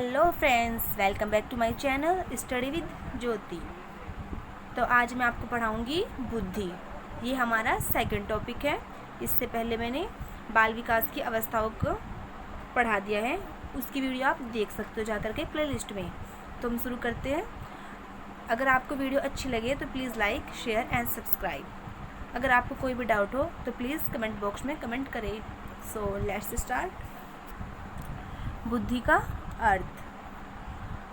Hello friends, welcome back to my channel study with Jyoti. तो आज मैं आपको पढ़ाऊंगी बुद्धि। ये हमारा सेकंड टॉपिक है। इससे पहले मैंने बाल विकास की अवस्थाओं को पढ़ा दिया है, उसकी वीडियो आप देख सकते हो जा करके प्लेलिस्ट में। तो हम शुरू करते हैं। अगर आपको वीडियो अच्छी लगे तो please like, share and subscribe. अगर आपको कोई भी डाउट हो तो प्लीज़ कमेंट बॉक्स में कमेंट करें। So let's start. बुद्धि का अर्थ।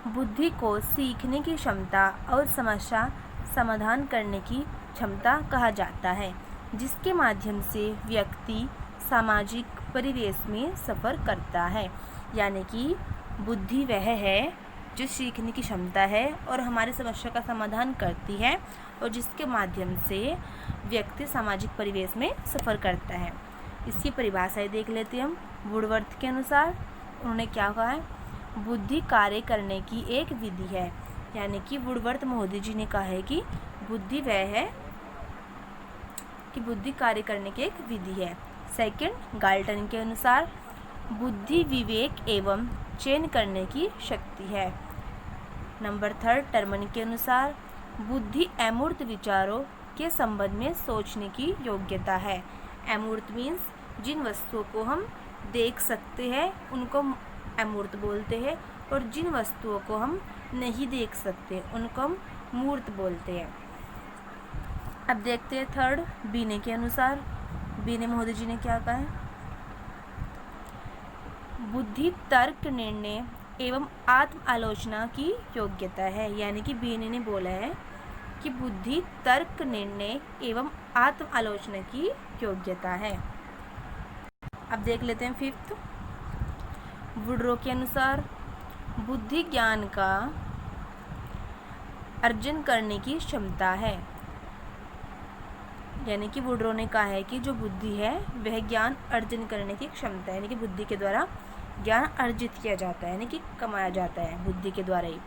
बुद्धि को सीखने की क्षमता और समस्या समाधान करने की क्षमता कहा जाता है, जिसके माध्यम से व्यक्ति सामाजिक परिवेश में सफ़र करता है। यानी कि बुद्धि वह है जो सीखने की क्षमता है और हमारी समस्या का समाधान करती है, और जिसके माध्यम से व्यक्ति सामाजिक परिवेश में सफ़र करता है। इसकी परिभाषाएं देख लेते हैं हम। वुडवर्थ के अनुसार उन्होंने क्या कहा है? बुद्धि कार्य करने की एक विधि है। यानी कि वुडवर्थ महोदय जी ने कहा है कि बुद्धि वह है कि बुद्धि कार्य करने की एक विधि है। सेकंड, गाल्टन के अनुसार बुद्धि विवेक एवं चयन करने की शक्ति है। नंबर थर्ड, टर्मन के अनुसार बुद्धि अमूर्त विचारों के संबंध में सोचने की योग्यता है। अमूर्त मीन्स जिन वस्तुओं को हम देख सकते हैं उनको अमूर्त बोलते हैं, और जिन वस्तुओं को हम नहीं देख सकते उनको हम मूर्त बोलते हैं। अब देखते हैं थर्ड, बीने के अनुसार। बीने महोदय जी ने क्या कहा है? बुद्धि तर्क, निर्णय एवं आत्म आलोचना की योग्यता है। यानी कि बीने ने बोला है कि बुद्धि तर्क, निर्णय एवं आत्म आलोचना की योग्यता है। अब देख लेते हैं फिफ्थ, वुडरो के अनुसार बुद्धि ज्ञान का अर्जन करने की क्षमता है। यानी कि वुडरो ने कहा है कि जो बुद्धि है वह ज्ञान अर्जन करने की क्षमता है। यानी कि बुद्धि के द्वारा ज्ञान अर्जित किया जाता है, यानी कि कमाया जाता है बुद्धि के द्वारा ही।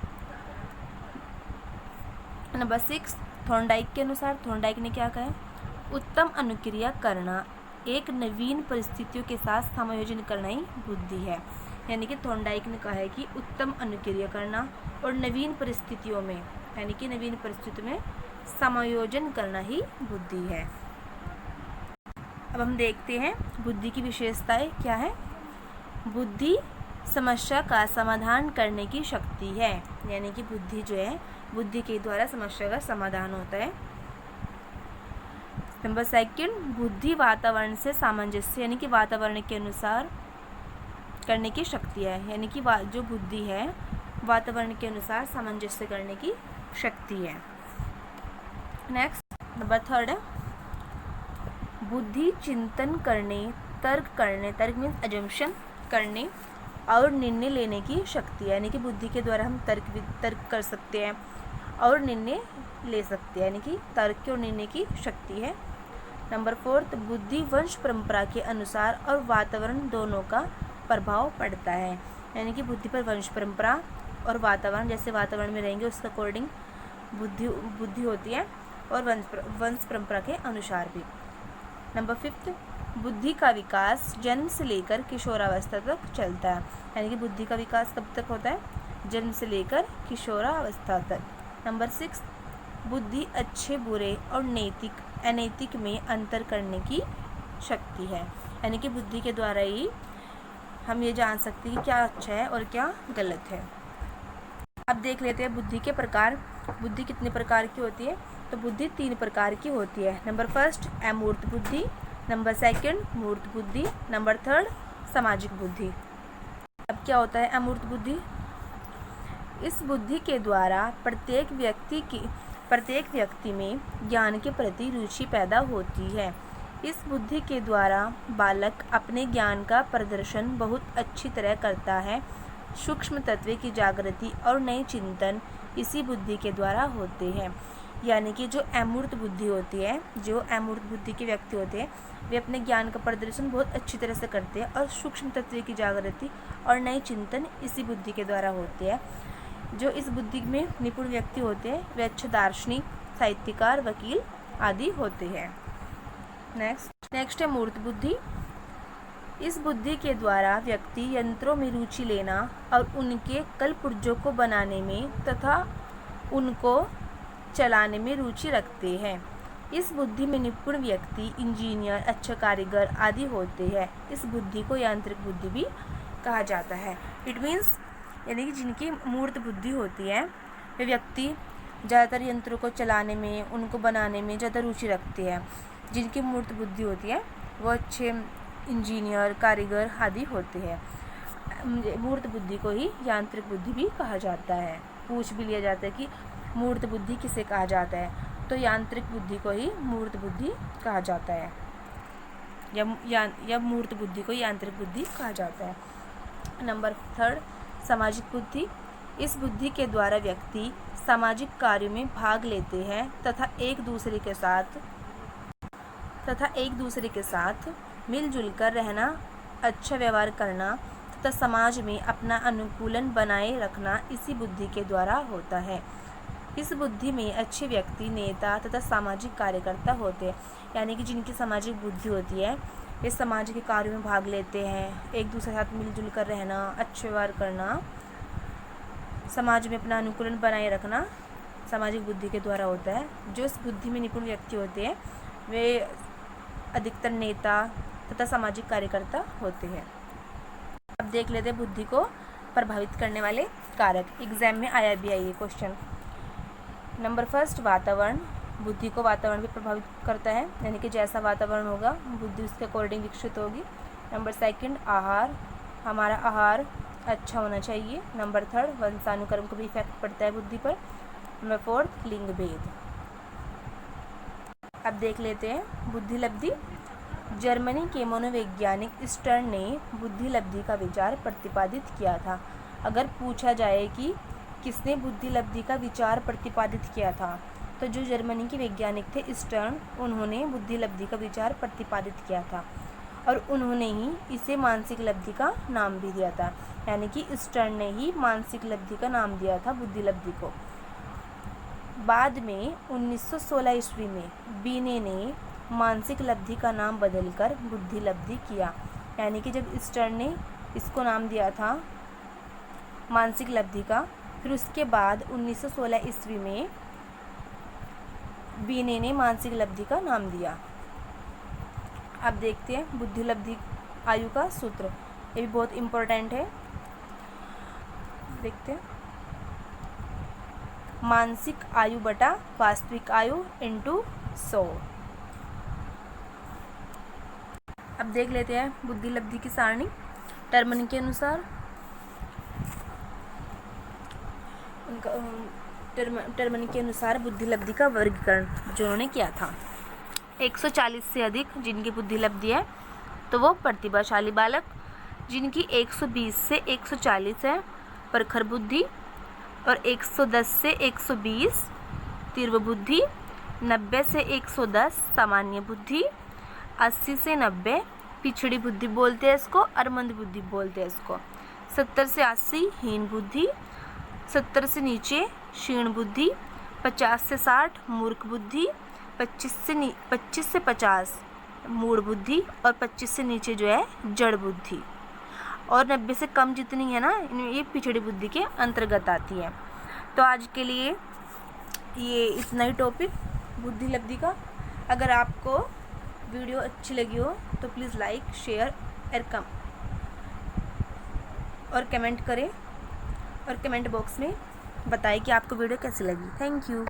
नंबर 6, थॉर्नडाइक के अनुसार थॉर्नडाइक ने क्या कहा है? उत्तम अनुक्रिया करना, एक नवीन परिस्थितियों के साथ समायोजन करना ही बुद्धि है। यानी कि थॉर्नडाइक ने कहा है कि उत्तम अनुक्रिया करना और नवीन परिस्थितियों में, यानी कि नवीन परिस्थितियों में समायोजन करना ही बुद्धि है। अब हम देखते हैं बुद्धि की विशेषताएं क्या है। बुद्धि समस्या का समाधान करने की शक्ति है। यानी कि बुद्धि जो है, बुद्धि के द्वारा समस्या का समाधान होता है। नंबर सेकंड, बुद्धि वातावरण से सामंजस्य, यानी कि वातावरण के अनुसार करने की शक्ति है। यानी कि जो बुद्धि है वातावरण के अनुसार सामंजस्य करने की शक्ति है। नेक्स्ट, नंबर थर्ड है बुद्धि चिंतन करने, तर्क मीन्स अजम्पशन करने और निर्णय लेने की शक्ति है। यानी कि बुद्धि के द्वारा हम तर्क कर सकते हैं और निर्णय ले सकते हैं, यानी कि तर्क और निर्णय की शक्ति है। नंबर फोर्थ, बुद्धि वंश परंपरा के अनुसार और वातावरण दोनों का प्रभाव पड़ता है। यानी कि बुद्धि पर वंश परंपरा और वातावरण, जैसे वातावरण में रहेंगे उसके अकॉर्डिंग बुद्धि होती है, और वंश परंपरा के अनुसार भी। नंबर फिफ्थ, बुद्धि का विकास जन्म से लेकर किशोरावस्था तक चलता है। यानी कि बुद्धि का विकास कब तक होता है? जन्म से लेकर किशोरावस्था तक। नंबर सिक्स, बुद्धि अच्छे बुरे और नैतिक अनैतिक में अंतर करने की शक्ति है। यानी कि बुद्धि के द्वारा ही हम ये जान सकते हैं कि क्या अच्छा है और क्या गलत है। अब देख लेते हैं बुद्धि के प्रकार। बुद्धि कितने प्रकार की होती है? तो बुद्धि 3 प्रकार की होती है। नंबर फर्स्ट, अमूर्त बुद्धि। नंबर सेकंड, मूर्त बुद्धि। नंबर थर्ड, सामाजिक बुद्धि। अब क्या होता है अमूर्त बुद्धि? इस बुद्धि के द्वारा प्रत्येक व्यक्ति में ज्ञान के प्रति रुचि पैदा होती है। इस बुद्धि के द्वारा बालक अपने ज्ञान का प्रदर्शन बहुत अच्छी तरह करता है। सूक्ष्म तत्व की जागृति और नए चिंतन इसी बुद्धि के द्वारा होते हैं। यानी कि जो अमूर्त बुद्धि होती है, जो अमूर्त बुद्धि के व्यक्ति होते हैं, वे अपने ज्ञान का प्रदर्शन बहुत अच्छी तरह से करते हैं, और सूक्ष्म तत्व की जागृति और नए चिंतन इसी बुद्धि के द्वारा होते हैं। जो इस बुद्धि में निपुण व्यक्ति होते हैं वे अच्छे दार्शनिक, साहित्यकार, वकील आदि होते हैं। नेक्स्ट है मूर्त बुद्धि। इस बुद्धि के द्वारा व्यक्ति यंत्रों में रुचि लेना और उनके कलपुर्जों को बनाने में तथा उनको चलाने में रुचि रखते हैं। इस बुद्धि में निपुण व्यक्ति इंजीनियर, अच्छा कारीगर आदि होते हैं। इस बुद्धि को यांत्रिक बुद्धि भी कहा जाता है। इट मीन्स यानी कि जिनकी मूर्त बुद्धि होती है वे व्यक्ति ज़्यादातर यंत्रों को चलाने में, उनको बनाने में ज़्यादा रुचि रखते हैं। जिनकी मूर्त बुद्धि होती है वो अच्छे इंजीनियर, कारीगर आदि होते हैं। मूर्त बुद्धि को ही यांत्रिक बुद्धि भी कहा जाता है। पूछ भी लिया जाता है कि मूर्त बुद्धि किसे कहा जाता है, तो यांत्रिक बुद्धि को ही मूर्त बुद्धि कहा जाता है, या मूर्त बुद्धि को यांत्रिक बुद्धि कहा जाता है। नंबर 3, सामाजिक बुद्धि। इस बुद्धि के द्वारा व्यक्ति सामाजिक कार्यों में भाग लेते हैं तथा एक दूसरे के साथ मिलजुल कर रहना, अच्छा व्यवहार करना तथा समाज में अपना अनुकूलन बनाए रखना इसी बुद्धि के द्वारा होता है। इस बुद्धि में अच्छे व्यक्ति, नेता तथा सामाजिक कार्यकर्ता होते हैं। यानी कि जिनकी सामाजिक बुद्धि होती है वे समाज के कार्यों में भाग लेते हैं, एक दूसरे के साथ मिलजुल कर रहना, अच्छे व्यवहार करना, समाज में अपना अनुकूलन बनाए रखना सामाजिक बुद्धि के द्वारा होता है। जो इस बुद्धि में निपुण व्यक्ति होते हैं वे अधिकतर नेता तथा सामाजिक कार्यकर्ता होते हैं। अब देख लेते हैं बुद्धि को प्रभावित करने वाले कारक। एग्जाम में आया भी है ये क्वेश्चन। नंबर 1, वातावरण। बुद्धि को वातावरण भी प्रभावित करता है, यानी कि जैसा वातावरण होगा बुद्धि उसके अकॉर्डिंग विकसित होगी। नंबर 2, आहार। हमारा आहार अच्छा होना चाहिए। नंबर 3, वंशानुक्रम को भी इफेक्ट पड़ता है बुद्धि पर। नंबर 4, लिंग भेद। अब देख लेते हैं बुद्धि लब्धि। जर्मनी के मनोवैज्ञानिक स्टर्न ने बुद्धि लब्धि का विचार प्रतिपादित किया था। अगर पूछा जाए कि किसने बुद्धि लब्धि का विचार प्रतिपादित किया था, तो जो जर्मनी के वैज्ञानिक थे स्टर्न, उन्होंने बुद्धि लब्धि का विचार प्रतिपादित किया था और उन्होंने ही इसे मानसिक लब्धि का नाम भी दिया था। यानी कि स्टर्न ने ही मानसिक लब्धि का नाम दिया था बुद्धि लब्धि को। बाद में 1916 ईस्वी में बीने ने मानसिक लब्धि का नाम बदलकर बुद्धि लब्धि किया। यानी कि जब स्टर्न ने इसको नाम दिया था मानसिक लब्धि का, फिर उसके बाद 1916 ईस्वी में बीने ने मानसिक लब्धि का नाम दिया। अब देखते हैं बुद्धि लब्धि आयु का सूत्र, ये भी बहुत इम्पोर्टेंट है। देखते हैं, मानसिक आयु बटा वास्तविक आयु इंटू 100। अब देख लेते हैं बुद्धि लब्धि की सारणी टर्मन के अनुसार। टर्मन के अनुसार बुद्धि लब्धि का वर्गीकरण जो उन्होंने किया था, 140 से अधिक जिनकी बुद्धि लब्धि है तो वो प्रतिभाशाली बालक, जिनकी 120 से 140 है प्रखर बुद्धि, और 110 से 120 तीव्र बुद्धि, 90 से 110 सामान्य बुद्धि, 80 से 90 पिछड़ी बुद्धि बोलते हैं इसको, और मंद बुद्धि बोलते हैं इसको, 70 से 80 हीन बुद्धि, 70 से नीचे क्षीण बुद्धि, 50 से 60 मूर्ख बुद्धि, 25 से 50 मूढ़ बुद्धि, और 25 से नीचे जो है जड़ बुद्धि, और 90 से कम जितनी है ना ये पिछड़ी बुद्धि के अंतर्गत आती है। तो आज के लिए ये इतना ही टॉपिक बुद्धि लब्धि का। अगर आपको वीडियो अच्छी लगी हो तो प्लीज़ लाइक, शेयर और कमेंट करें, और कमेंट बॉक्स में बताएं कि आपको वीडियो कैसी लगी। Thank you.